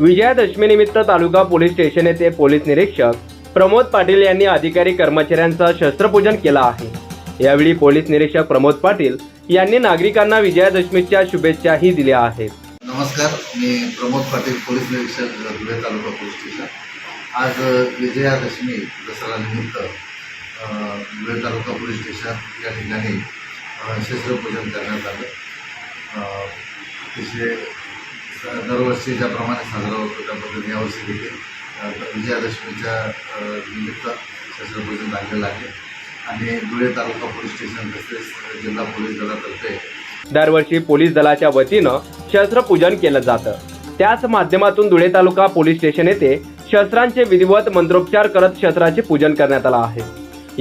विजयादशमीनिमित्त तालुका police station येथे police निरीक्षक प्रमोद पाटील यांनी अधिकारी कर्मचाऱ्यांचं शस्त्रपूजन केलं आहे। यावेळी पोलीस निरीक्षक प्रमोद पाटील यांनी नागरिकांना विजयादशमीच्या शुभेच्छाही दिल्या आहेत। नमस्कार, मी प्रमोद पाटील, पोलीस निरीक्षक धुळे तालुका पोलीस स्टेशन। आज विजयादशमी दसरा निमित्त धुळे तालुका पोलीस स्टेशन या ठिकाणी शस्त्रपूजन करण्यात आलं। अतिशय दरवर्षी ज्याप्रमाणे साजरा होतो त्या पद्धतीने यावर्षी देखील विजयादशमीच्या निमित्त शस्त्रपूजन झालेलं आहे आणि धुळे तालुका पोलीस स्टेशन तसेच जिल्हा पोलीस दलातर्फे दरवर्षी पोलीस दलाच्या वतीनं शस्त्रपूजन केलं जातं। त्याच माध्यमातून धुळे तालुका पोलीस स्टेशन येथे शस्त्रांचे विधिवत मंत्रोपचार करत शस्त्राचे पूजन करण्यात आलं आहे।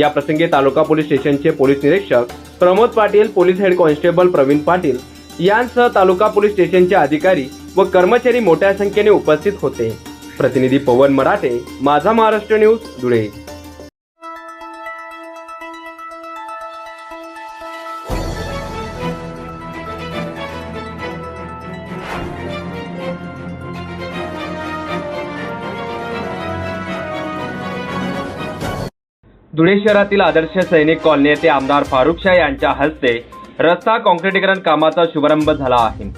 या प्रसंगी तालुका पोलीस स्टेशनचे पोलीस निरीक्षक Pramod Patil, police head constable Pravin Patil यांसह तालुका पोलीस स्टेशनचे अधिकारी व कर्मचारी मोठ्या संख्येने उपस्थित होते। प्रतिनिधी पवन मराठे, माझा महाराष्ट्र न्यूज, धुळे। धुळे शहरातील आदर्श सैनिक कॉलनी येथे आमदार फारुख शाह यांच्या हस्ते रस्ता काँक्रिटीकरण कामाचा शुभारंभ झाला आहे।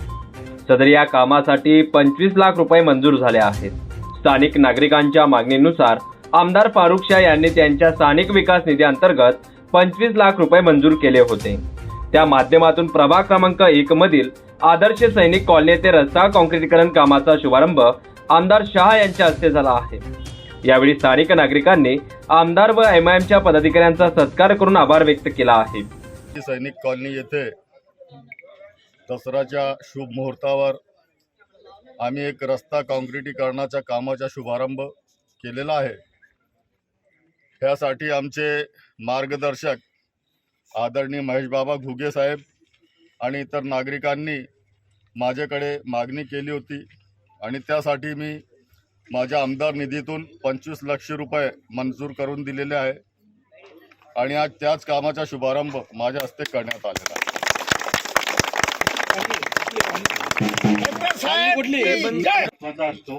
सदर या कामासाठी 25 लाख रुपये मंजूर झाले आहेत। स्थानिक नागरिकांच्या मागणीनुसार आमदार फारुख शाह यांनी त्यांच्या स्थानिक विकास निधी अंतर्गत 25 लाख रुपये मंजूर केले होते। त्या माध्यमातून प्रभाग क्रमांक 1 मधील आदर्श सैनिक कॉलनी येथे रस्ता काँक्रिटीकरण कामाचा शुभारंभ आमदार शाह यांच्या हस्ते झाला आहे। यावेळी स्थानिक नागरिकांनी आमदार व एमआयएमच्या पदाधिकाऱ्यांचा सत्कार करून आभार व्यक्त केला आहे। सैनिक कॉलनी येथे दसऱ्याच्या शुभ मुहूर्तावर आम्ही एक रस्ता काँक्रिटीकरणाच्या कामाचा शुभारंभ केलेला आहे। त्यासाठी आमचे मार्गदर्शक आदरणीय महेश बाबा घुगे साहेब आणि इतर नागरिकांनी माझ्याकडे मागणी केली होती आणि त्यासाठी मी माझ्या आमदार निधीतून 25 लाख रुपये मंजूर करून दिलेले आहे आणि आज त्याच कामाचा शुभारंभ माझ्या हस्ते करण्यात आलेला आहे। असतो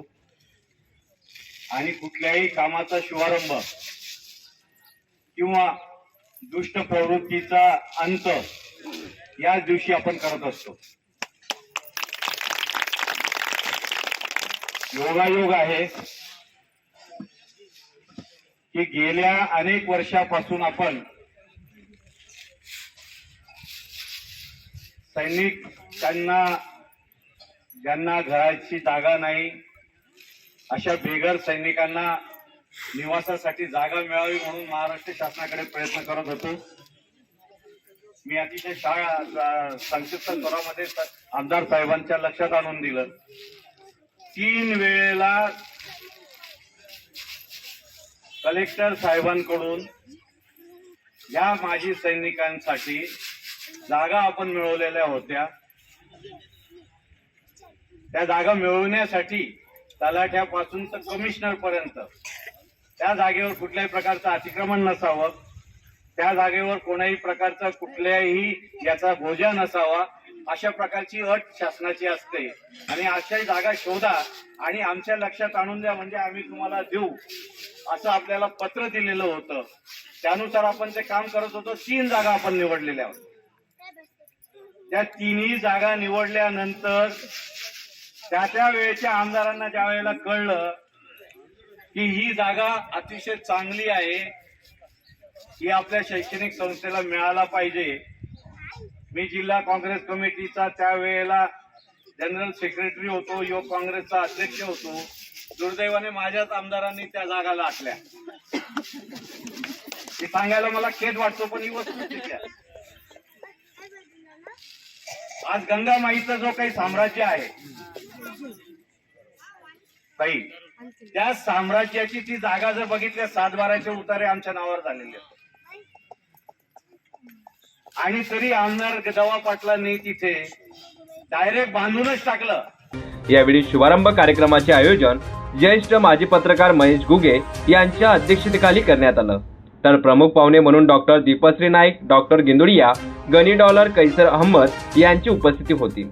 आणि कुठल्याही कामाचा शुभारंभ किंवा दुष्ट प्रवृत्तीचा अंत याच दिवशी आपण करत असतो। योगायोग आहे की गेल्या अनेक वर्षापासून आपण सैनिकांना ज्यांना घराची जागा नाही अशा बेघर सैनिकांना निवासासाठी जागा मिळावी म्हणून महाराष्ट्र शासनाकडे प्रयत्न करत होतो। मी अतिशय संक्षिप्त स्वरामध्ये आमदार साहेबांच्या लक्षात आणून दिलं। 3 वेळेला कलेक्टर साहेबांकडून या माजी सैनिकांसाठी जागा आपण मिळवलेल्या होत्या। त्या जागा मिळवण्यासाठी तलाठ्यापासून तर कमिशनर पर्यंत त्या जागेवर कुठल्याही प्रकारचं अतिक्रमण नसावं, त्या जागेवर कोणाही प्रकारचा कुठल्याही याचा बोजा नसावा अशा प्रकारची अट शासनाची असते आणि अशाही जागा शोधा आणि आमच्या लक्षात आणून द्या म्हणजे आम्ही तुम्हाला देऊ असं आपल्याला पत्र दिलेलं होतं। त्यानुसार आपण ते काम करत होतो। 3 जागा आपण निवडलेल्या होत्या। त्या 3ही जागा निवडल्यानंतर त्या वेळेच्या आमदारांना ज्या वेळेला कळलं की ही जागा अतिशय चांगली आहे, ही आपल्या शैक्षणिक संस्थेला मिळायला पाहिजे। मी जिल्हा काँग्रेस कमिटीचा त्यावेळेला जनरल सेक्रेटरी होतो, युवक काँग्रेसचा अध्यक्ष होतो। दुर्दैवाने माझ्याच आमदारांनी त्या जागा लाटल्या। हे सांगायला मला खेद वाटतो पण ही वस्तुस्थिती आहे। आज गंगामाईचं जो काही साम्राज्य आहे काही त्या साम्राज्याची ती जागा जर बघितल्या 7-12चे उतारे आमच्या नावावर झालेले आहेत आणि तरी आमदार गदवा पाटलांनी तिथे डायरेक्ट बांधूनच टाकलं। यावेळी शुभारंभ कार्यक्रमाचे आयोजन ज्येष्ठ माजी पत्रकार महेश घुगे यांच्या अध्यक्षतेखाली करण्यात आलं। तर प्रमुख पाहुणे म्हणून डॉक्टर दीपश्री नाईक, डॉक्टर गिंदुडिया, गणी डॉलर, कैसर अहमद यांची उपस्थिती होती।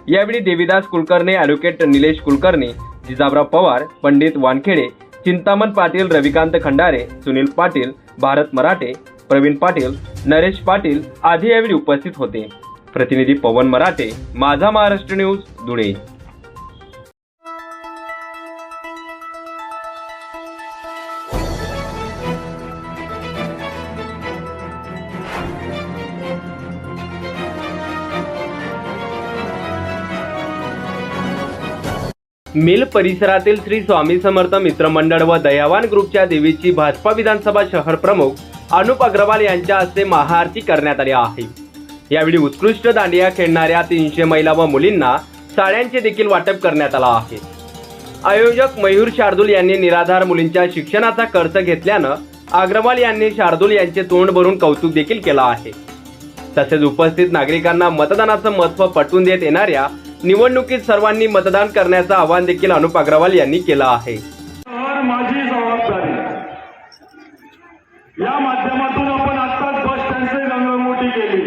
यावेळी देवीदास कुलकर्णी, ॲडव्होकेट निलेश कुलकर्णी, जिजाबराव पवार, पंडित वानखेडे, चिंतामण पाटील, रविकांत खंडारे, सुनील पाटील, भारत मराठे, प्रवीण पाटील, नरेश पाटील आदी यावेळी उपस्थित होते. प्रतिनिधी पवन मराठे, माझा महाराष्ट्र न्यूज, धुळे. मिल परिसरातील श्री स्वामी समर्थ मित्रमंडळ व दयावान ग्रुपच्या देवीची भाजपा विधानसभा शहर प्रमुख अनुप अग्रवाल यांच्या हस्ते महाआरती करण्यात आली आहे. यावेळी उत्कृष्ट दांडिया खेळणाऱ्या 300 महिला व मुलींना साड्यांचे देखील वाटप करण्यात आला आहे. आयोजक मयूर शार्दूल यांनी निराधार मुलींच्या शिक्षणाचा खर्च घेतल्यानं अग्रवाल यांनी शार्दूल यांचे तोंड भरून कौतुक देखील केलं आहे. तसेच उपस्थित नागरिकांना मतदानाचं महत्त्व पटवून देत येणाऱ्या निवडणुकीत सर्वांनी मतदान करण्याचं आवाहन देखील अनुप अग्रवाल यांनी केलं आहे. माझी जबाबदारी या माध्यमातून आपण आत्ताच बस स्टँडची रंगरंगोटी केली.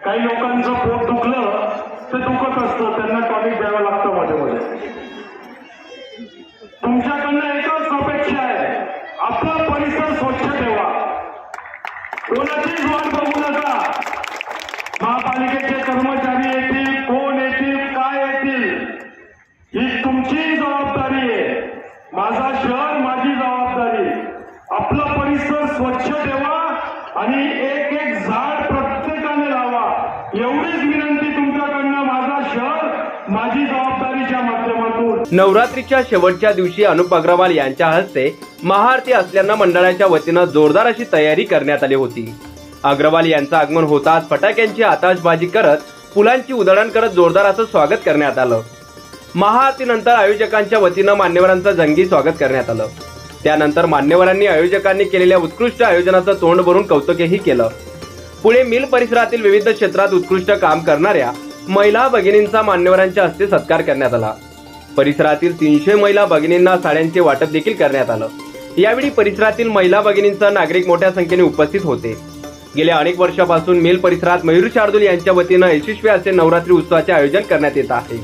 काही लोकांचं पोट दुखलं ते दुखत असतं, त्यांना टॉनिक द्यावं लागतं मध्ये मध्ये. तुमच्याकडनं एकच अपेक्षा आहे, आपला परिसर स्वच्छ ठेवा, कोणाचीच वाट बघू नका. महापालिकेचे कर्मचारी येतील, कोण येतील, काय येतील, ही तुमची जबाबदारी आहे. माझा शहर माझी जबाबदारी. आपला परिसर स्वच्छ ठेवा आणि एक एक झाड प्रत्येकाने लावा, एवढीच विनंती तुमच्याकडनं. माझा शहर माझी जबाबदारीच्या माध्यमातून. नवरात्रीच्या शेवटच्या दिवशी अनुप अग्रवाल यांच्या हस्ते महाआरती असल्यानं मंडळाच्या वतीनं जोरदार अशी तयारी करण्यात आली होती. अग्रवाल यांचं आगमन होताच फटाक्यांची आताशबाजी करत, फुलांची उधळण करत जोरदार असं स्वागत करण्यात आलं. महाआरतीनंतर आयोजकांच्या वतीनं मान्यवरांचं जंगी स्वागत करण्यात आलं. त्यानंतर मान्यवरांनी आयोजकांनी केलेल्या उत्कृष्ट आयोजनाचं तोंड भरून कौतुकही केलं. पुढे मिल परिसरातील विविध क्षेत्रात उत्कृष्ट काम करणाऱ्या महिला भगिनींचा मान्यवरांच्या हस्ते सत्कार करण्यात आला. परिसरातील 300 महिला भगिनींना साड्यांचे वाटप देखील करण्यात आलं. यावेळी परिसरातील महिला भगिनींसह नागरिक मोठ्या संख्येने उपस्थित होते. गेल्या अनेक वर्षापासून मिल परिसरात मयूर शार्दूल यांच्या वतीनं यशस्वी असे नवरात्री उत्सवाचे आयोजन करण्यात येत आहे.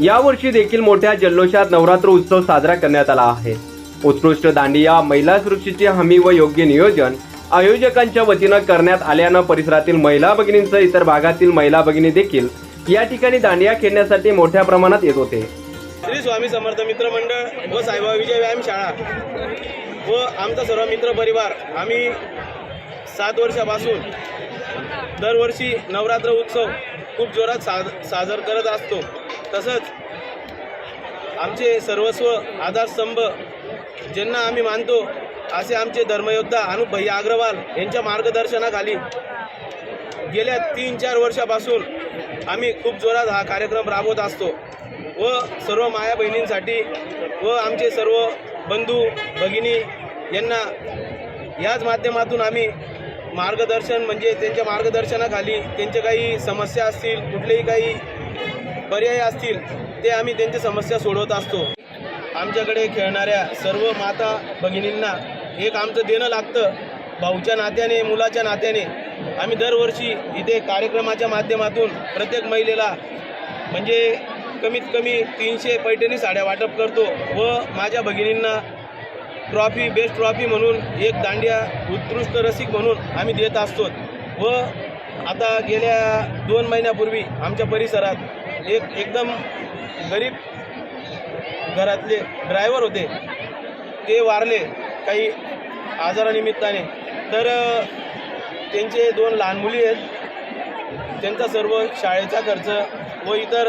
यावर्षी देखील मोठ्या जल्लोषात नवरात्र उत्सव साजरा करण्यात आला आहे. उत्कृष्ट दांडिया, महिला सुरक्षेची हमी व योग्य नियोजन आयोजकांच्या वतीनं करण्यात आल्यानं परिसरातील महिला भगिनींसह इतर भागातील महिला भगिनी देखील या ठिकाणी दांडिया खेळण्यासाठी मोठ्या प्रमाणात येत होते. श्री स्वामी समर्थ मित्रमंडळ व साईबाबा विजय व्यायाम शाळा व आमचा सर्व मित्र परिवार आम्ही 7 वर्षापासून दरवर्षी नवरात्र उत्सव खूप जोरात साजरा करत असतो. तसंच आमचे सर्वस्व आधारस्तंभ ज्यांना आम्ही मानतो असे आमचे धर्मयोद्धा अनुप भैया अग्रवाल यांच्या मार्गदर्शनाखाली गेल्या 3-4 वर्षापासून आम्ही खूप जोरात हा कार्यक्रम राबवत असतो व सर्व माया बहिणींसाठी व आमचे सर्व बंधू भगिनी यांना याच माध्यमातून आम्ही मार्गदर्शन म्हणजे त्यांच्या मार्गदर्शनाखाली त्यांच्या काही समस्या असतील, कुठलेही काही पर्याय असतील ते आम्ही त्यांच्या समस्या सोडवत असतो. आमच्याकडे खेळणाऱ्या सर्व माता भगिनींना एक आमचं देणं लागतं. भाऊच्या नात्याने, मुलाच्या नात्याने आम्ही दरवर्षी इथे कार्यक्रमाच्या माध्यमातून प्रत्येक महिलेला म्हणजे कमीत कमी 300 पैठणी साड्या वाटप करतो व माझ्या भगिनींना ट्रॉफी, बेस्ट ट्रॉफी म्हणून एक दांडिया उत्कृष्ट रसिक म्हणून आम्ही देत असतो. व आता गेल्या 2 महिन्यापूर्वी आमच्या परिसरात एकदम गरीब घरातले ड्रायव्हर होते, ते वारले काही आजारानिमित्ताने. तर त्यांचे 2 लहान मुली आहेत, त्यांचा सर्व शाळेचा खर्च व इतर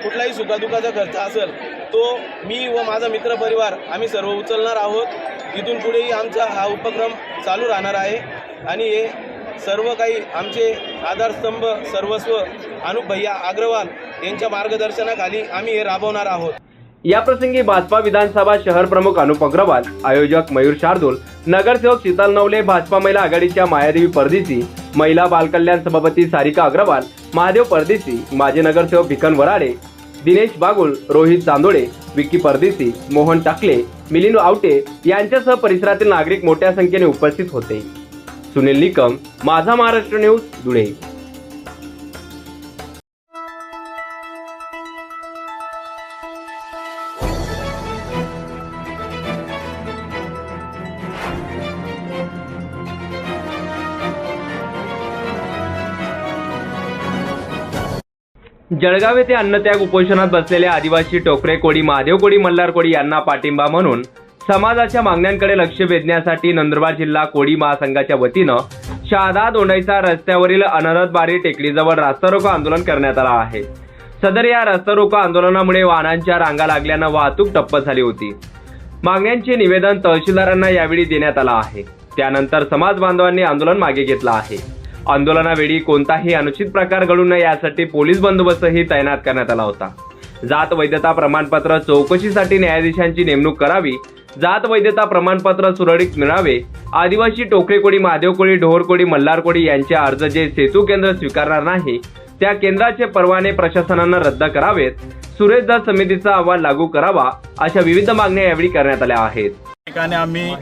कुठलाही सुखादुखाचा खर्च असेल तो मी व माझा मित्रपरिवार आम्ही सर्व उचलणार आहोत. इथून पुढेही आमचा हा उपक्रम चालू राहणार आहे आणि हे सर्व काही आमचे आधारस्तंभ सर्वस्व अनुप भैया अग्रवाल यांच्या मार्गदर्शनाखाली आम्ही हे राबवणार आहोत. याप्रसंगी भाजपा विधानसभा शहर प्रमुख अनुप अग्रवाल, आयोजक मयूर शार्दूल, नगरसेवक शीतल नवले, भाजपा महिला आघाडीच्या मायादेवी परदेशी, महिला बालकल्याण सभापती सारिका अग्रवाल, महादेव परदेशी, माजी नगरसेवक भिकन वराडे, दिनेश बागुल, रोहित चांदोळे, विक्की परदेशी, मोहन टाकले, मिलिंद आवटे यांच्यासह परिसरातील नागरिक मोठ्या संख्येने उपस्थित होते. सुनील निकम, माझा महाराष्ट्र न्यूज, धुळे. जळगाव येथे अन्नत्याग उपोषणात बसलेले आदिवासी टोकरे कोळी, महादेव कोळी, मल्हार कोळी यांना पाठिंबा म्हणून समाजाच्या मागण्यांकडे लक्ष वेधण्यासाठी नंदुरबार जिल्हा कोळी महासंघाच्या वतीनं शहादा दोंडाईचा रस्त्यावरील अनरद बारी टेकडीजवळ रास्ता रोको आंदोलन करण्यात आला आहे. सदर या रास्ता रोको आंदोलनामुळे वाहनांच्या रांगा लागल्यानं वाहतूक ठप्प झाली होती. मागण्यांचे निवेदन तहसीलदारांना यावेळी देण्यात आलं आहे. त्यानंतर समाज बांधवांनी आंदोलन मागे घेतलं आहे. आंदोलनावेळी कोणताही अनुचित प्रकार घडू नये यासाठी पोलीस बंदोबस्तही तैनात करण्यात आला होता. जात वैधता प्रमाणपत्र चौकशीसाठी न्यायाधीशांची नेमणूक करावी, जात वैधता प्रमाणपत्र सुरळीत मिळावे, आदिवासी टोकरे कोळी, महादेव कोळी, ढोर कोळी, मल्हार कोळी यांचे अर्ज जे सेतू केंद्र स्वीकारणार नाही त्या केंद्राचे परवाने प्रशासनानं रद्द करावेत, सुरेश दत्त समितीचा अहवाल लागू करावा, अशा विविध मागण्या यावेळी करण्यात आल्या आहेत. ठिकाणी आम्ही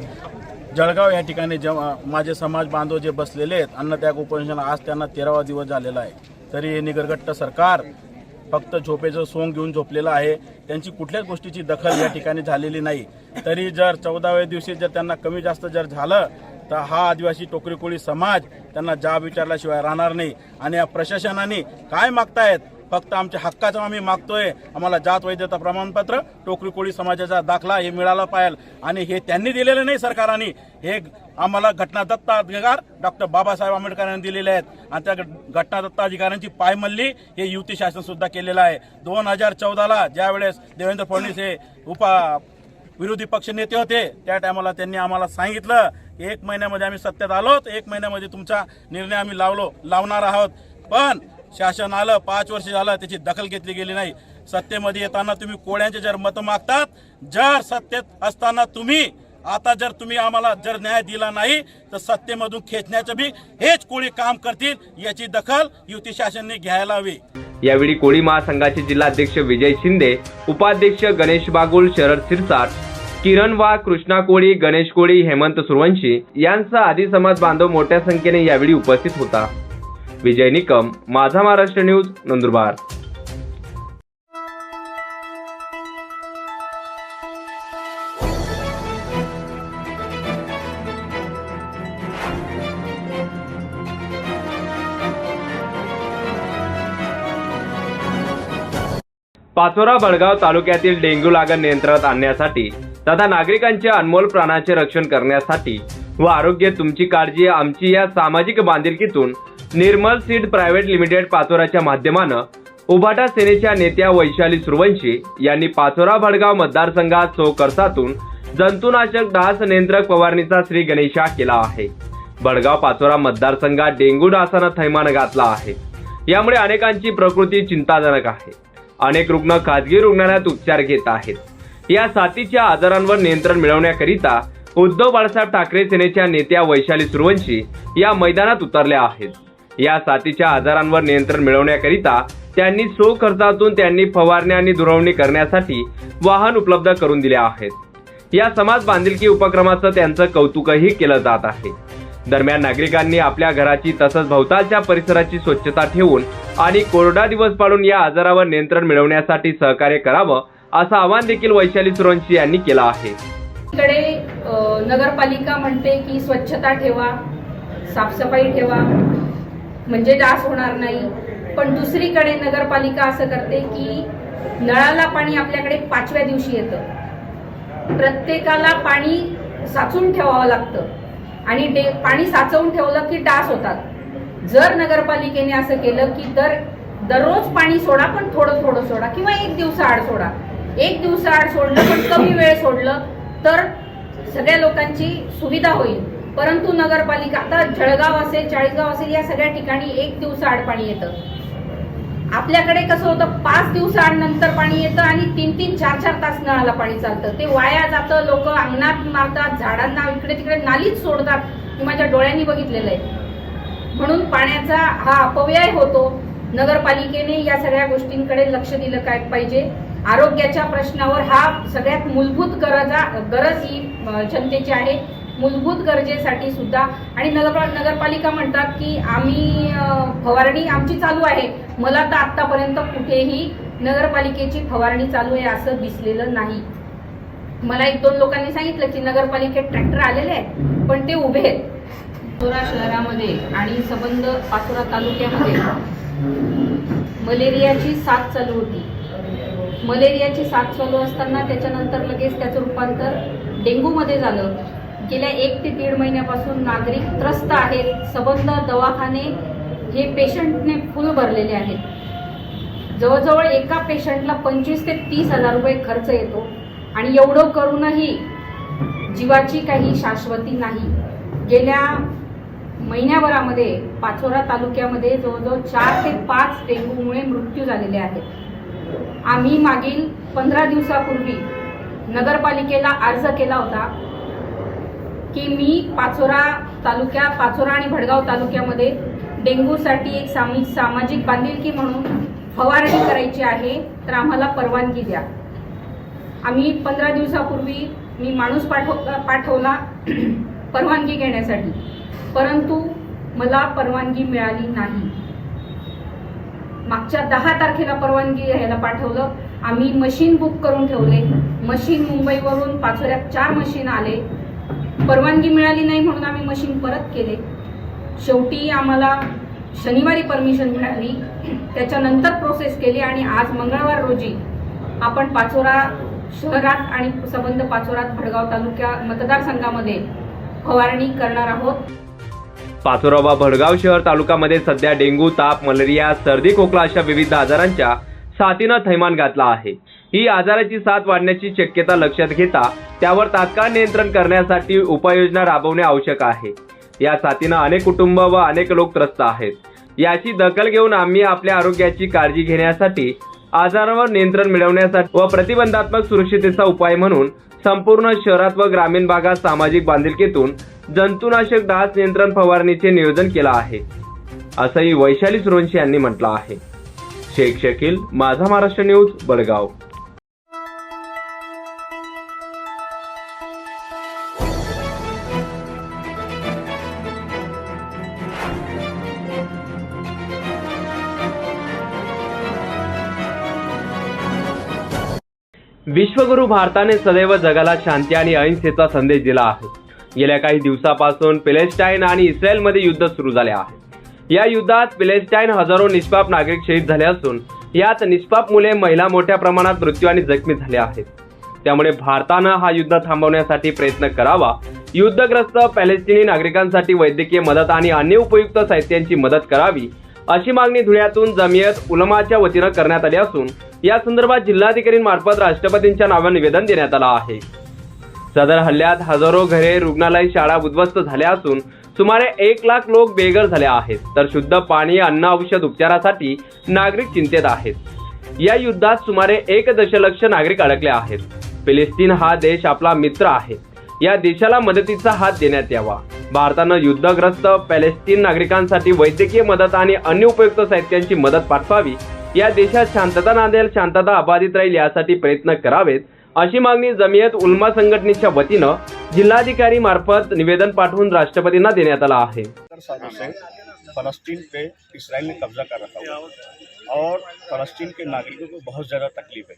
जळगाव या ठिकाणी जेव्हा माझे समाज बांधव जे बसलेले आहेत अन्नत्याग उपोषण, आज त्यांना 13वा दिवस झालेला आहे. तरी हे निगरगट्ट सरकार फक्त झोपेचं सोंग घेऊन झोपलेलं आहे. त्यांची कुठल्याच गोष्टीची दखल या ठिकाणी झालेली नाही. तरी जर 14व्या दिवशी जर त्यांना कमी जास्त जर झालं तर हा आदिवासी टोकरी कोळी समाज त्यांना जाब विचारल्याशिवाय राहणार नाही. आणि या प्रशासनाने काय मागतायत, फक्त आमच्या हक्काचं आम्ही मागतोय. आम्हाला जात वैधता प्रमाणपत्र, टोकरी कोळी समाजाचा दाखला हे मिळाला पाहिजे. आणि हे त्यांनी दिलेलं नाही सरकारने, हे आम्हाला घटनादत्त अधिकार डॉक्टर बाबासाहेब आंबेडकर यांनी दिलेले आहेत. आणि त्या घटनादत्त अधिकाऱ्यांची पायमल्ली हे युती शासन सुद्धा केलेलं आहे. 2014ला ज्यावेळेस देवेंद्र फडणवीस हे विरोधी पक्ष नेते होते त्या टायमाला त्यांनी आम्हाला सांगितलं की 1 महिन्यामध्ये आम्ही सत्तेत आलो, 1 महिन्यामध्ये तुमचा निर्णय आम्ही लावणार आहोत. पण शासन आलं, 5 वर्ष झालं, त्याची दखल घेतली गेली नाही. सत्तेमध्ये येताना तुम्ही कोळ्यांचे जर मतं मागतात, जर सत्तेत असताना तुम्ही आम्हाला जर न्याय दिला नाही तर सत्तेमधून खेचण्याचं बी हेच कोळी काम करतील, याची दखल युती शासनाने घ्यायला हवी. यावेळी कोळी महासंघाचे जिल्हाध्यक्ष विजय शिंदे, उपाध्यक्ष गणेश बागुल, शरद सिरसाट, किरण वाघ, कृष्णा कोळी, गणेश कोळी, हेमंत सुरवंशी यांचा आदी समाज बांधव मोठ्या संख्येने यावेळी उपस्थित होता. विजय निकम, माझा महाराष्ट्र न्यूज, नंदुरबार. पाचोरा बळगाव तालुक्यातील डेंग्यू लागण नियंत्रणात आणण्यासाठी तथा नागरिकांच्या अनमोल प्राणाचे रक्षण करण्यासाठी व आरोग्य तुमची काळजी आमची या सामाजिक बांधिलकीतून निर्मल सीड प्रायव्हेट लिमिटेड पाचोराच्या माध्यमानं उभाटा सेनेच्या नेत्या वैशाली सुरवंशी यांनी पाचोरा बळगाव मतदारसंघात 100 खर्चातून जंतुनाशक डास नियंत्रक फवारणीचा श्री गणेशा केला आहे. बळगाव पाचोरा मतदारसंघात डेंग्यू डासानं थैमान घातला आहे. यामुळे अनेकांची प्रकृती चिंताजनक आहे. अनेक रुग्ण खासगी रुग्णालयात उपचार घेत आहेत. या साथीच्या आजारांवर नियंत्रण मिळवण्याकरिता उद्धव बाळासाहेब ठाकरे सेनेच्या नेत्या वैशाली सुरवंशी या मैदानात उतरल्या आहेत. या साथीच्या आजारांवर नियंत्रण मिळवण्याकरिता त्यांनी 100 खर्चातून त्यांनी फवारणी आणि दुरवणी करण्यासाठी वाहन उपलब्ध करून दिले आहेत. या समाज बांधिलकी उपक्रमाचं त्यांचं कौतुकही केलं जात आहे. दरम्यान नागरिकांनी आपल्या घराची तसंच भोवतालच्या परिसराची स्वच्छता ठेवून आणि कोरडा दिवस पाळून या आजारावर नियंत्रण मिळवण्यासाठी सहकार्य करावं असं आवाहन देखील वैशाली सुरवंशी यांनी केलं आहे. इकडे नगरपालिका म्हणते की स्वच्छता ठेवा, साफसफाई ठेवा म्हणजे डास होणार नाही. पण दुसरीकडे नगरपालिका असं करते की नळाला पाणी आपल्याकडे 5व्या दिवशी येतं. प्रत्येकाला पाणी साचून ठेवावं लागतं आणि पाणी साचवून ठेवलं की डास होतात. जर नगरपालिकेने असं केलं की दररोज पाणी सोडा, पण थोडं थोडं सोडा किंवा 1 दिवसाआड सोडा, 1 दिवसाआड सोडलं पण कमी वेळ सोडलं तर सगळ्या लोकांची सुविधा होईल. परंतु नगरपालिका आता जळगाव असेल, चाळीसगाव असेल, या सगळ्या ठिकाणी 1 दिवसाआड पाणी येतं. आपल्याकडे कसं होतं 5 दिवसाआड नंतर पाणी येतं आणि 3-3, 4-4 तास नळाला पाणी चालतं. ते वाया जातं, लोक अंगणात मारतात, झाडांना इकडे तिकडे नालीत सोडतात. मी माझ्या डोळ्यांनी बघितलेलं आहे. म्हणून पाण्याचा हा अपव्यय होतो. नगरपालिकेने या सगळ्या गोष्टींकडे लक्ष दिलं काय पाहिजे. आरोग्याच्या प्रश्नावर हा सगळ्यात मूलभूत गरज ही जनतेची आहे. मूलभूत गरजेसाठी सुद्धा आणि नगरपालिका म्हणतात की आम्ही फवारणी आमची चालू आहे. मला तर आतापर्यंत कुठेही नगरपालिकेची फवारणी चालू आहे असं दिसलेलं नाही. मला 1-2 लोकांनी सांगितलं की नगरपालिकेत ट्रॅक्टर आलेले आहेत पण ते उभे आहेत. पाचोरा शहरामध्ये आणि संबंध पाचोरा तालुक्यामध्ये मलेरियाची साथ चालू होती. मलेरियाची साथ चालू असताना त्याच्यानंतर लगेच त्याचं रूपांतर डेंग्यूमध्ये झालं. गेल्या 1 ते 1.5 महिन्यापासून नागरिक त्रस्त आहेत. सबंध दवाखाने हे पेशंटने फुल भरलेले आहेत. जवळजवळ एका पेशंटला 25 ते 30 हजार रुपये खर्च येतो आणि एवढं करूनही जीवाची काही शाश्वती नाही. गेल्या महिन्याभरामध्ये पाचोरा तालुक्यामध्ये जवळजवळ 4 ते 5 डेंग्यूमुळे मृत्यू झालेले आहेत. आम्ही मागील 15 दिवसापूर्वी नगरपालिकेला अर्ज केला होता की मी पाचोरा आणि भडगाव तालुक्यामध्ये डेंग्यूसाठी एक सामाजिक बांधिलकी म्हणून फवारणी करायची आहे, तर आम्हाला परवानगी द्या. आम्ही 15 दिवसापूर्वी मी माणूस पाठवला परवानगी घेण्यासाठी, परंतु मला परवानगी मिळाली नाही. मागच्या 10 तारखेला परवानगी घ्यायला पाठवलं. आम्ही मशीन बुक करून ठेवले. मशीन मुंबईवरून पाचोऱ्यात 4 मशीन आले. परवानगी मिळाली नाही म्हणून आम्ही मशीन परत केले. शेवटी आम्हाला शनिवारी परमिशन मिळाली. त्याच्यानंतर प्रोसेस केली आणि आज मंगळवार रोजी आपण पाचोरा शहरात आणि संबंध पाचोरात भडगाव तालुक्या मतदारसंघामध्ये फवारणी करणार आहोत. पाचोरा व भडगाव शहर तालुक्यामध्ये सध्या डेंग्यू, ताप, मलेरिया, सर्दी, खोकला अशा विविध आजारांच्या साथीनं थैमान घातला आहे. ही आजाराची साथ वाढण्याची शक्यता लक्षात घेता त्यावर तात्काळ नियंत्रण करण्यासाठी उपाययोजना राबवणे आवश्यक आहे. या साथीनं अनेक कुटुंब व अनेक लोक त्रस्त आहेत. याची दखल घेऊन आम्ही आपल्या आरोग्याची काळजी घेण्यासाठी, आजारावर नियंत्रण मिळवण्यासाठी व प्रतिबंधात्मक सुरक्षिततेचा उपाय म्हणून संपूर्ण शहरात व ग्रामीण भागात सामाजिक बांधिलकीतून जंतुनाशक डास नियंत्रण फवारणीचे नियोजन केलं आहे, असंही वैशाली सुरवंशी यांनी म्हटलं आहे. शेख शकील, माझा महाराष्ट्र न्यूज, बडगाव. विश्वगुरु भारताने सदैव जगाला शांती आणि अहिंसेचा संदेश दिला आहे. गेल्या काही दिवसापासून पॅलेस्टाईन आणि इस्रायलमध्ये युद्ध सुरू झाले आहे. या युद्धात पॅलेस्टाईन हजारो निष्पाप नागरिक शहीद झाले असून यात निष्पाप मुले, महिला मोठ्या प्रमाणात मृत्यू आणि जखमी झाले आहेत. त्यामुळे भारतानं हा युद्ध थांबवण्यासाठी प्रयत्न करावा. युद्धग्रस्त पॅलेस्टिनी नागरिकांसाठी वैद्यकीय मदत आणि अन्य उपयुक्त साहित्यांची मदत करावी अशी मागणी धुळ्यातून जमियत उलमाच्या वतीनं करण्यात आली असून या संदर्भात जिल्हाधिकाऱ्यांमार्फत राष्ट्रपतींच्या नावाने निवेदन देण्यात आलं आहे. सदर हल्ल्यात हजारो घरे, रुग्णालय, शाळा उद्ध्वस्त झाल्या असून सुमारे 1 लाख लोक बेघर झाले आहेत, तर शुद्ध पाणी, अन्न, औषध, उपचारासाठी नागरिक चिंतेत आहेत. या युद्धात सुमारे 1 दशलक्ष नागरिक अडकले आहेत. पॅलेस्टीन हा देश आपला मित्र आहे. या देशाला मदतीचा हात देण्यात यावा. भारतानं युद्धग्रस्त पॅलेस्टीन नागरिकांसाठी वैद्यकीय मदत आणि अन्य उपयुक्त साहित्यांची मदत पाठवावी. या देशात शांतता नांदेल, शांतता अबाधित राहील यासाठी प्रयत्न करावेत अशी मागणी जमियत उलमा संघटनेच्या वतीनं जिल्हाधिकारी मार्फत निवेदन पाठवून राष्ट्रपतींना देण्यात आला आहे. फलस्तीन पे इसराइल ने कब्जा कर रखा हुआ और फलस्तीन के नागरिकों को बहुत ज़्यादा तकलीफ है.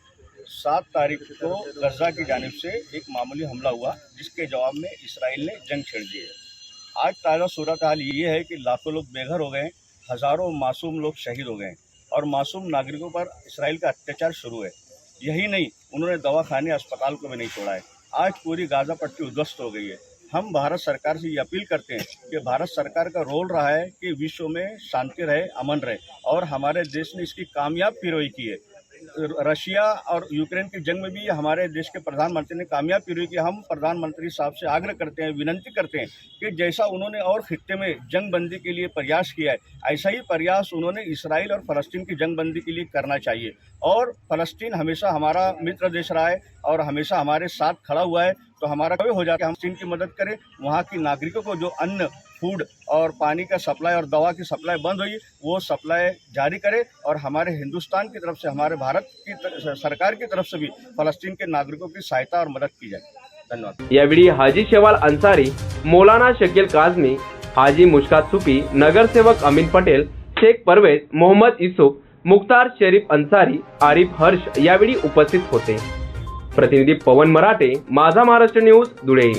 7 तारीख को गजा की जानिब से एक मामूली हमला हुआ जिसके जवाब में इसराइल ने जंग छेड़ दी है. आज ताज़ा सूरत हाल ये है कि लाखों लोग बेघर हो गए, हज़ारों मासूम लोग शहीद हो गए और मासूम नागरिकों पर इसराइल का अत्याचार शुरू है. यही नहीं, उन्होंने दवाखाने, अस्पताल को भी नहीं छोड़ा है. आज पूरी गाज़ा पट्टी उद्ध्वस्त हो गई है. हम भारत सरकार से ये अपील करते हैं कि भारत सरकार का रोल रहा है कि विश्व में शांति रहे, अमन रहे, और हमारे देश ने इसकी कामयाब पैरवी की है. रशिया और यूक्रेन की जंग में भी हमारे देश के प्रधानमंत्री ने कामयाब पैरवी की. हम प्रधानमंत्री साहब से आग्रह करते हैं, विनंती करते हैं कि जैसा उन्होंने और खित्ते में जंग बंदी के लिए प्रयास किया है, ऐसा ही प्रयास उन्होंने इसराइल और फ़लस्तीन की जंग बंदी के लिए करना चाहिए. और फ़लस्तीन हमेशा हमारा मित्र देश रहा है और हमेशा हमारे साथ खड़ा हुआ है. तो हमारा कभी हो जाए हम चीन की मदद करें. वहाँ की नागरिकों को जो अन्न, फूड और पानी का सप्लाई और दवा की सप्लाई बंद हुई, वो सप्लाई जारी करे. और हमारे हिंदुस्तान की तरफ से, हमारे भारत की सरकार की तरफ से भी फ़लस्तीन के नागरिकों की सहायता और मदद की जाए. धन्यवाद. यावेळी हाजी शेवाल अंसारी, मौलाना शकील काझमी, हाजी मुश्कात सुफी, नगरसेवक अमीन पटेल, शेख परवेज, मोहम्मद युसुफ, मुख्तार शरीफ अंसारी, आरिफ हर्ष यावेळी उपस्थित होते. प्रतिनिधी पवन मराठे, माझा महाराष्ट्र न्यूज, धुळे.